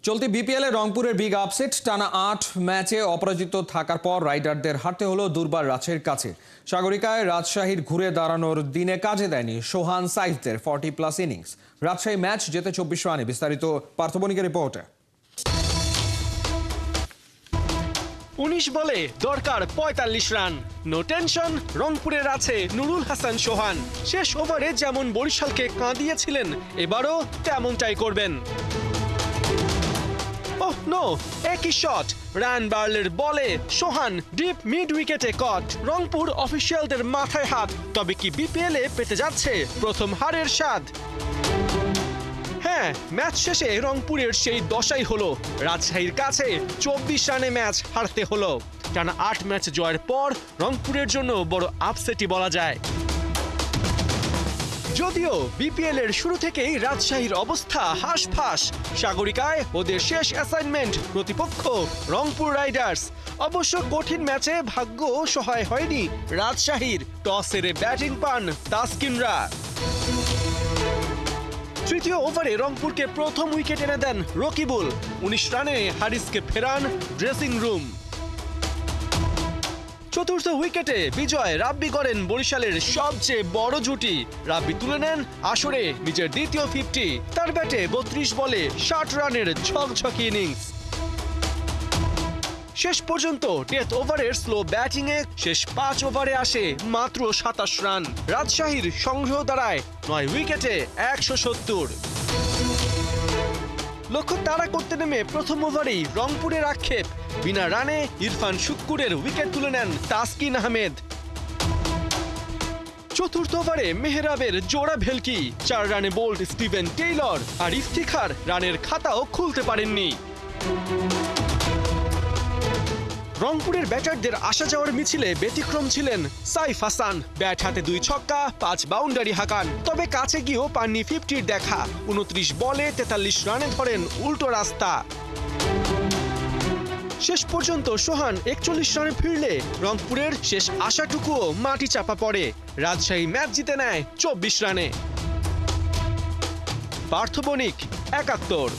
চলতি বিপিএলে রংপুরের বিগ আপসেট টানা ৮ ম্যাচে অপরাজিত থাকার পর রাইডারদের হারতে হলো দুর্বার রাজশাহীর কাছে। সাগরিকায় রাজশাহীর ঘুরে দাঁড়ানোর দিনে কাজে দেয়নি সোহান সাইফদের 40+ ইনিংস। রাজশাহী ম্যাচ জেতে 24 রানে। বিস্তারিত পার্থ বণিকের রিপোর্টে। ১৯ বলে দরকার ৪৫ রান। নো টেনশন, রংপুরের আছে নুরুল হাসান সোহান। শেষ ওভারে যেমন বরিশালকে কাঁদিয়েছিলেন, এবারও তেমনটাই করবেন। ওহ নো, একই শট, রান বার্লের বলে সোহান ডিপ মিড উইকেটে কট। রংপুর অফিসিয়ালদের মাথায় হাত। তবে কি বিপিএলে পেতে যাচ্ছে প্রথম হারের স্বাদ? হ্যাঁ, ম্যাচ শেষে রংপুরের সেই দশাই হলো। রাজশাহীর কাছে 24 রানে ম্যাচ হারতে হলো। টানা ৮ ম্যাচ জয়ের পর রংপুরের জন্য বড় আপসেটই বলা যায়। যদিও বিপিএল এর শুরু থেকেই রাজশাহীর অবস্থা হাঁসফাঁস। সাগরিকায় ওদের শেষ অ্যাসাইনমেন্ট প্রতিপক্ষ রংপুর রাইডার্স। অবশ্য কঠিন ম্যাচে ভাগ্য সহায় হয়নি রাজশাহীর। টস হেরে ব্যাটিং পান তাসকিনরা। তৃতীয় ওভারে রংপুরকে প্রথম উইকেট এনে দেন রকিবুল। ১৯ রানে হারিসকে ফেরান ড্রেসিং রুম। চতুর্থ উইকেটে বিজয় রাব্বি করেন বরিশালের সবচেয়ে বড় জুটি। রাব্বি তুলে নেন আসরে নিজের দ্বিতীয় 50। তার ব্যাটে ৩২ বলে ৬০ রানের ঝকঝকে ইনিংস। শেষ পর্যন্ত ডেথ ওভারের স্লো ব্যাটিংয়ে শেষ ৫ ওভারে আসে মাত্র ২৭ রান। রাজশাহীর সংগ্রহ দাঁড়ায় ৯ উইকেটে ১৭০। লক্ষ্য তাড়া করতে নেমে প্রথম ওভারেই রংপুরের আক্ষেপ। বিনা রানে ইরফান শুক্কুরের উইকেট তুলে নেন তাসকিন আহমেদ। চতুর্থ ওভারে মেহরাবের জোড়া ভেলকি। ৪ রানে বোল্ড স্টিভেন টেইলর আর ইফতিখার রানের খাতাও খুলতে পারেননি। রংপুরের ব্যাটারদের আসা যাওয়ার মিছিলে ব্যতিক্রম ছিলেন সাইফ হাসান। ব্যাট হাতে ২ ছক্কা ৫ বাউন্ডারি হাঁকান। তবে কাছে গিয়েও পাননি 50-র দেখা। ২৯ বলে ৪৩ রানে ধরেন উল্টো রাস্তা। শেষ পর্যন্ত সোহান ৪১ রানে ফিরলে রংপুরের শেষ আশাটুকুও মাটি চাপা পড়ে। রাজশাহী ম্যাচ জিতে নেয় ২৪ রানে। পার্থ বণিক, ৭১।